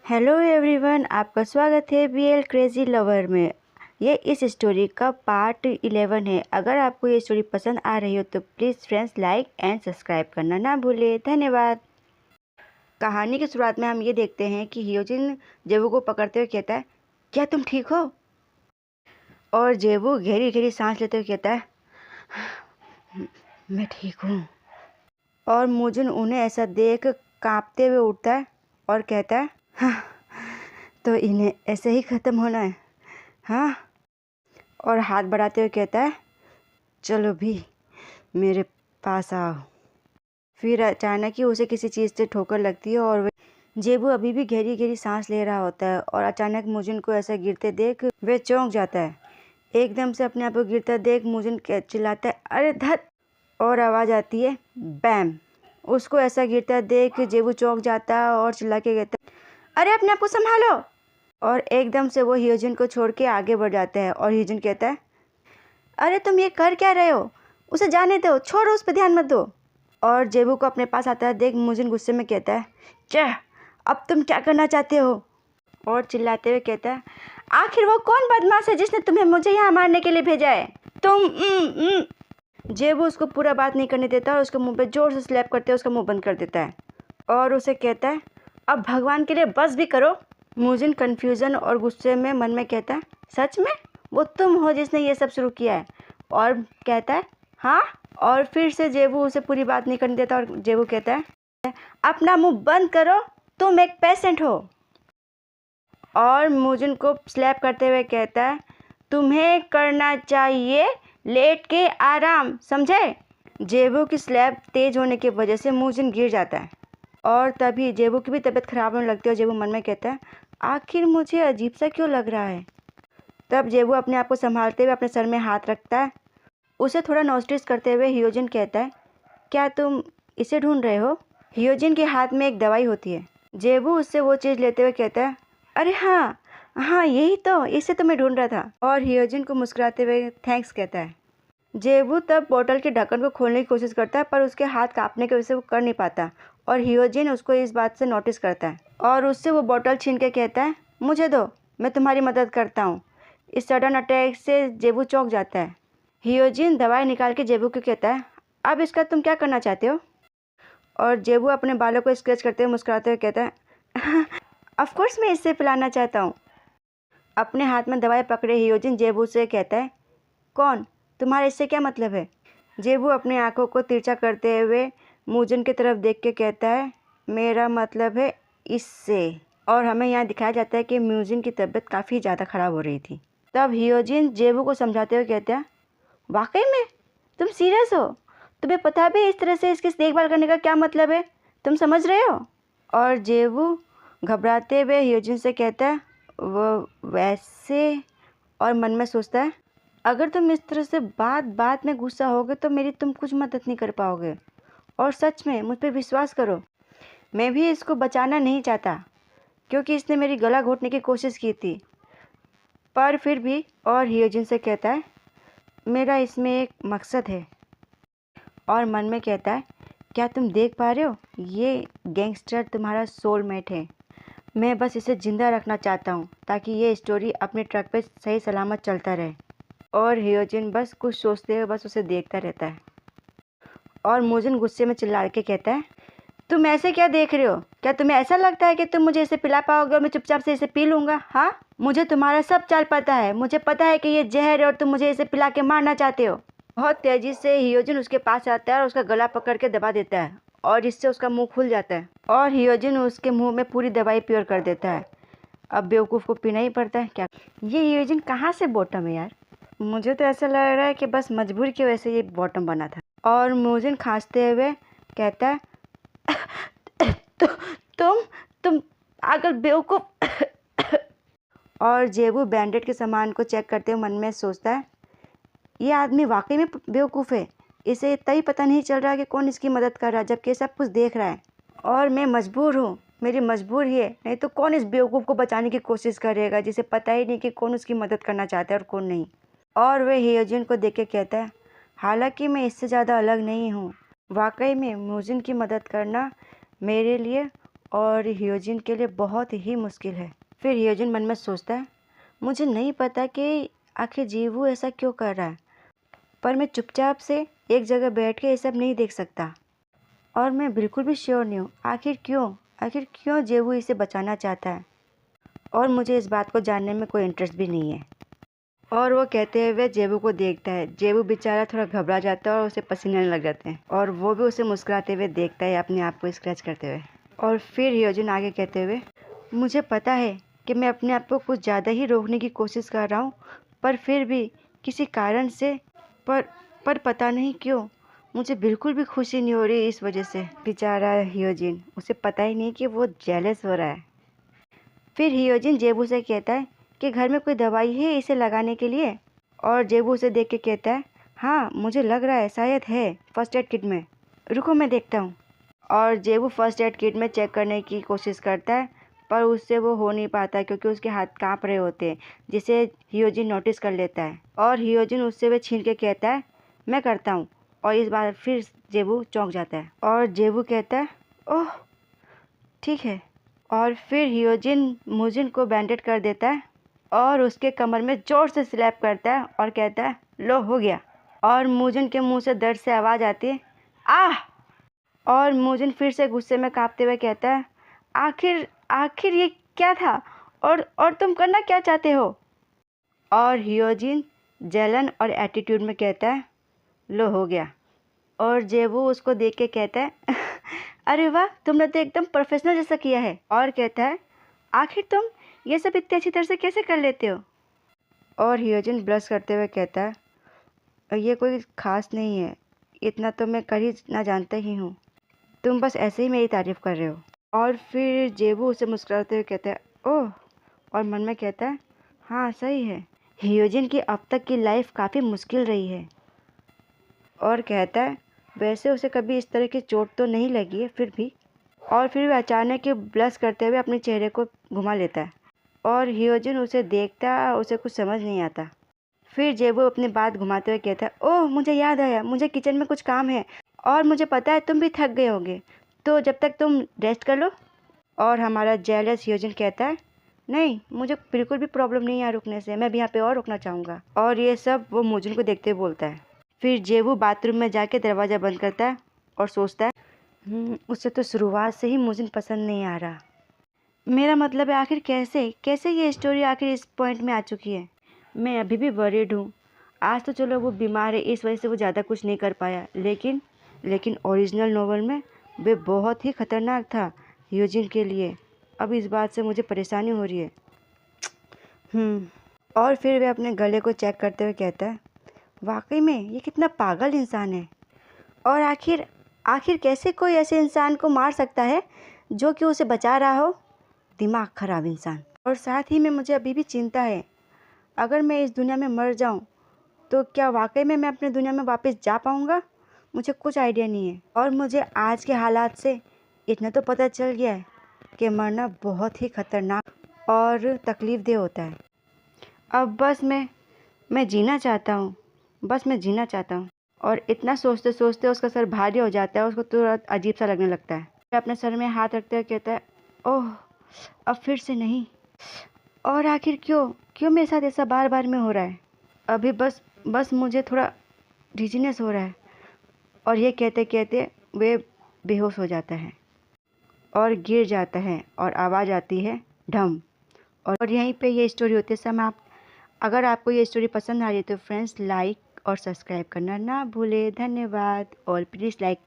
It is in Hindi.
हेलो एवरीवन, आपका स्वागत है बीएल क्रेजी लवर में। ये इस स्टोरी का पार्ट 11 है। अगर आपको ये स्टोरी पसंद आ रही हो तो please friends like and subscribe करना ना भूलें। धन्यवाद। कहानी की शुरुआत में हम ये देखते हैं कि हियोजिन जेबू को पकड़ते हुए कहता है, क्या तुम ठीक हो? और जेबू गहरी गहरी सांस लेते हुए कहता है, मैं ठीक हूँ। और मुजुन उन्हें ऐसा देख कांपते हुए उठता है और कहता है, हाँ, तो इन्हें ऐसे ही ख़त्म होना है, हाँ। और हाथ बढ़ाते हुए कहता है, चलो भी मेरे पास आओ। फिर अचानक ही उसे किसी चीज़ से ठोकर लगती है और जेबू अभी भी गहरी गहरी सांस ले रहा होता है और अचानक मुजुन को ऐसा गिरते देख वे चौंक जाता है। एकदम से अपने आप को गिरता देख मुजुन चिल्लाता है, अरे धत! और आवाज़ आती है, बैम। उसको ऐसा गिरता देख जेबू चौंक जाता है और चिल्ला के कहता है, अरे अपने आप को संभालो। और एकदम से वो हियोजिन को छोड़ के आगे बढ़ जाता है और हियोजिन कहता है, अरे तुम ये कर क्या रहे हो? उसे जाने दो, छोड़ो, उस पर ध्यान मत दो। और जेबू को अपने पास आता है देख मुजुन गुस्से में कहता है, क्या अब तुम क्या करना चाहते हो? और चिल्लाते हुए कहता है, आखिर वो कौन बदमाश है जिसने तुम्हें मुझे यहाँ मारने के लिए भेजा है? तुम जेबू उसको पूरा बात नहीं करने देता और उसके मुंह पे जोर से स्लैप करते हुए उसका मुंह बंद कर देता है और उसे कहता है, अब भगवान के लिए बस भी करो। मुजुन कन्फ्यूज़न और गुस्से में मन में कहता है, सच में वो तुम हो जिसने ये सब शुरू किया है? और कहता है, हाँ। और फिर से जेबू उसे पूरी बात नहीं करने देता और जेबू कहता है, अपना मुंह बंद करो, तुम एक पेशेंट हो। और मुजुन को स्लैप करते हुए कहता है, तुम्हें करना चाहिए लेट के आराम, समझे? जेबू की स्लैप तेज होने की वजह से मुजुन गिर जाता है और तभी जेबू की भी तबीयत खराब होने लगती है और जेबू मन में कहता है, आखिर मुझे अजीब सा क्यों लग रहा है? तब जेबू अपने आप को संभालते हुए अपने सर में हाथ रखता है। उसे थोड़ा नोटिस करते हुए हियोजिन कहता है, क्या तुम इसे ढूंढ रहे हो? हियोजिन के हाथ में एक दवाई होती है। जेबू उससे वो चीज़ लेते हुए कहता है, अरे हाँ हाँ, यही तो, इसे तो मैं ढूंढ रहा था। और हियोजिन को मुस्कुराते हुए थैंक्स कहता है। जेबू तब बोतल के ढक्कन को खोलने की कोशिश करता है पर उसके हाथ कांपने की वजह से वो कर नहीं पाता और हियोजिन उसको इस बात से नोटिस करता है और उससे वो बोतल छीन के कहता है, मुझे दो, मैं तुम्हारी मदद करता हूँ। इस सडन अटैक से जेबू चौंक जाता है। हियोजिन दवाई निकाल के जेबू को कहता है, अब इसका तुम क्या करना चाहते हो? और जेबू अपने बालों को स्क्रैच करते हुए मुस्कुराते हुए कहता है, ऑफकोर्स मैं इससे पिलाना चाहता हूँ। अपने हाथ में दवाई पकड़े हियोजिन जेबू से कहता है, कौन? तुम्हारा इससे क्या मतलब है? जेबू अपनी आंखों को तिरछा करते हुए मुजुन की तरफ देख के कहता है, मेरा मतलब है इससे। और हमें यहाँ दिखाया जाता है कि मुजुन की तबीयत काफ़ी ज़्यादा ख़राब हो रही थी। तब हियोजिन जेबू को समझाते हुए कहता है, वाकई में तुम सीरियस हो? तुम्हें पता भी इस तरह से इसकी देखभाल करने का क्या मतलब है? तुम समझ रहे हो? और जेबू घबराते हुए हियोजिन से कहता है, वो वैसे, और मन में सोचता है, अगर तुम इस तरह से बात बात में गुस्सा होगे तो मेरी तुम कुछ मदद नहीं कर पाओगे। और सच में मुझ पर विश्वास करो, मैं भी इसको बचाना नहीं चाहता क्योंकि इसने मेरी गला घोटने की कोशिश की थी, पर फिर भी। और हियोजिन से कहता है, मेरा इसमें एक मकसद है। और मन में कहता है, क्या तुम देख पा रहे हो, ये गैंगस्टर तुम्हारा सोलमेट है। मैं बस इसे ज़िंदा रखना चाहता हूँ ताकि ये स्टोरी अपने ट्रैक पे सही सलामत चलता रहे। और हियोजिन बस कुछ सोचते हुए बस उसे देखता रहता है। और मुजुन गुस्से में चिल्ला के कहता है, तुम ऐसे क्या देख रहे हो? क्या तुम्हें ऐसा लगता है कि तुम मुझे इसे पिला पाओगे और मैं चुपचाप से इसे पी लूँगा? हाँ, मुझे तुम्हारा सब चाल पता है। मुझे पता है कि ये जहर है और तुम मुझे इसे पिला के मारना चाहते हो। बहुत तेज़ी से हियोजिन उसके पास आता है और उसका गला पकड़ के दबा देता है और इससे उसका मुंह खुल जाता है और हियोजिन उसके मुंह में पूरी दवाई प्योर कर देता है। अब बेवकूफ़ को पीना ही पड़ता है क्या? ये हियोजिन कहाँ से बॉटम है यार? मुझे तो ऐसा लग रहा है कि बस मजबूरी की वजह से ये बॉटम बना था। और मुजुन खांसते हुए कहता है, तो तुम पागल बेवकूफ़। और जेबू बैंडेड के सामान को चेक करते हुए मन में सोचता है, ये आदमी वाकई में बेवकूफ़ है। इसे इतना ही पता नहीं चल रहा कि कौन इसकी मदद कर रहा है जबकि सब कुछ देख रहा है। और मैं मजबूर हूँ, मेरी मजबूरी है, नहीं तो कौन इस बेवकूफ़ को बचाने की कोशिश करेगा जिसे पता ही नहीं कि कौन उसकी मदद करना चाहता है और कौन नहीं। और वह हियोजिन को देख के कहता है, हालांकि मैं इससे ज़्यादा अलग नहीं हूँ। वाकई में मुजुन की मदद करना मेरे लिए और हियोजिन के लिए बहुत ही मुश्किल है। फिर हियोजिन मन में सोचता है, मुझे नहीं पता कि आखिर जीवू ऐसा क्यों कर रहा है, पर मैं चुपचाप से एक जगह बैठ के ये सब नहीं देख सकता। और मैं बिल्कुल भी श्योर नहीं हूँ आखिर क्यों जेवू इसे बचाना चाहता है, और मुझे इस बात को जानने में कोई इंटरेस्ट भी नहीं है। और वो कहते हुए जेबू को देखता है। जेबू बेचारा थोड़ा घबरा जाता है और उसे पसीने आने लग जाते हैं, और वो भी उसे मुस्कुराते हुए देखता है अपने आप को स्क्रैच करते हुए। और फिर हियोजिन आगे कहते हुए, मुझे पता है कि मैं अपने आप को कुछ ज़्यादा ही रोकने की कोशिश कर रहा हूँ, पर फिर भी किसी कारण से पर पता नहीं क्यों मुझे बिल्कुल भी खुशी नहीं हो रही इस वजह से। बेचारा हियोजिन, उसे पता ही नहीं कि वो जेलस हो रहा है। फिर हियोजिन जेबू से कहता है कि घर में कोई दवाई है इसे लगाने के लिए, और जेबू उसे देख के कहता है, हाँ मुझे लग रहा है शायद है फर्स्ट एड किट में, रुको मैं देखता हूँ। और जेबू फर्स्ट एड किट में चेक करने की कोशिश करता है, पर उससे वो हो नहीं पाता क्योंकि उसके हाथ कांप रहे होते हैं, जिसे हियोजिन नोटिस कर लेता है। और हियोजिन उससे वे छीन के कहता है, मैं करता हूँ। और इस बार फिर जेबू चौंक जाता है और जेबू कहता है, ओह ठीक है। और फिर हियोजिन मुजिन को बैंडेड कर देता है और उसके कमर में जोर से स्लैप करता है और कहता है, लो हो गया। और मुजिन के मुंह से दर्द से आवाज़ आती है, आह। और मुजिन फिर से गुस्से में कांपते हुए कहता है, आखिर ये क्या था, और तुम करना क्या चाहते हो। और हियोजिन जलन और एटीट्यूड में कहता है, लो हो गया। और जेबू उसको देख के कहता है, अरे वाह तुमने तो एकदम प्रोफेशनल जैसा किया है। और कहता है, आखिर तुम ये सब इतनी अच्छी तरह से कैसे कर लेते हो। और हियोजिन ब्लश करते हुए कहता है, ये कोई ख़ास नहीं है, इतना तो मैं कर ही ना जानता ही हूँ, तुम बस ऐसे ही मेरी तारीफ़ कर रहे हो। और फिर जेबू उसे मुस्कुराते हुए कहता है, ओह। और मन में कहता है, हाँ सही है, हियोजिन की अब तक की लाइफ काफ़ी मुश्किल रही है। और कहता है, वैसे उसे कभी इस तरह की चोट तो नहीं लगी है फिर भी। और फिर वह अचानक ही ब्लश करते हुए अपने चेहरे को घुमा लेता है और हियोजिन उसे देखता है, उसे कुछ समझ नहीं आता। फिर जेबू अपनी बात घुमाते हुए कहता है, ओह मुझे याद आया, मुझे किचन में कुछ काम है और मुझे पता है तुम भी थक गए होगे, तो जब तक तुम रेस्ट कर लो। और हमारा जेलस हियोजिन कहता है, नहीं मुझे बिल्कुल भी प्रॉब्लम नहीं है रुकने से, मैं भी यहाँ पे और रुकना चाहूँगा। और ये सब वो मुजिन को देखते हुए बोलता है। फिर जेबू बाथरूम में जाके दरवाज़ा बंद करता है और सोचता है, उसे तो शुरुआत से ही मुजिन पसंद नहीं आ रहा। मेरा मतलब है आखिर कैसे ये स्टोरी आखिर इस पॉइंट में आ चुकी है। मैं अभी भी वरीड हूँ। आज तो चलो वो बीमार है, इस वजह से वो ज़्यादा कुछ नहीं कर पाया, लेकिन ओरिजिनल नॉवल में वे बहुत ही ख़तरनाक था हियोजिन के लिए। अब इस बात से मुझे परेशानी हो रही है। और फिर वे अपने गले को चेक करते हुए कहता है, वाकई में ये कितना पागल इंसान है, और आखिर कैसे कोई ऐसे इंसान को मार सकता है जो कि उसे बचा रहा हो। दिमाग खराब इंसान। और साथ ही में मुझे अभी भी चिंता है, अगर मैं इस दुनिया में मर जाऊं तो क्या वाकई में मैं अपने दुनिया में वापस जा पाऊंगा। मुझे कुछ आइडिया नहीं है। और मुझे आज के हालात से इतना तो पता चल गया है कि मरना बहुत ही खतरनाक और तकलीफ़देह होता है। अब बस मैं जीना चाहता हूँ, बस मैं जीना चाहता हूँ। और इतना सोचते सोचते उसका सर भारी हो जाता है, उसको तुरंत अजीब सा लगने लगता है। अपने सर में हाथ रखते हुए कहता है, ओह अब फिर से नहीं। और आखिर क्यों मेरे साथ ऐसा बार बार में हो रहा है। अभी बस मुझे थोड़ा डिजीनेस हो रहा है। और ये कहते कहते वे बेहोश हो जाता है और गिर जाता है और आवाज़ आती है, ढम। और यहीं पे ये स्टोरी होती है समाप्त। अगर आपको ये स्टोरी पसंद आ रही है तो फ्रेंड्स लाइक और सब्सक्राइब करना ना भूले। धन्यवाद। और प्लीज़ लाइक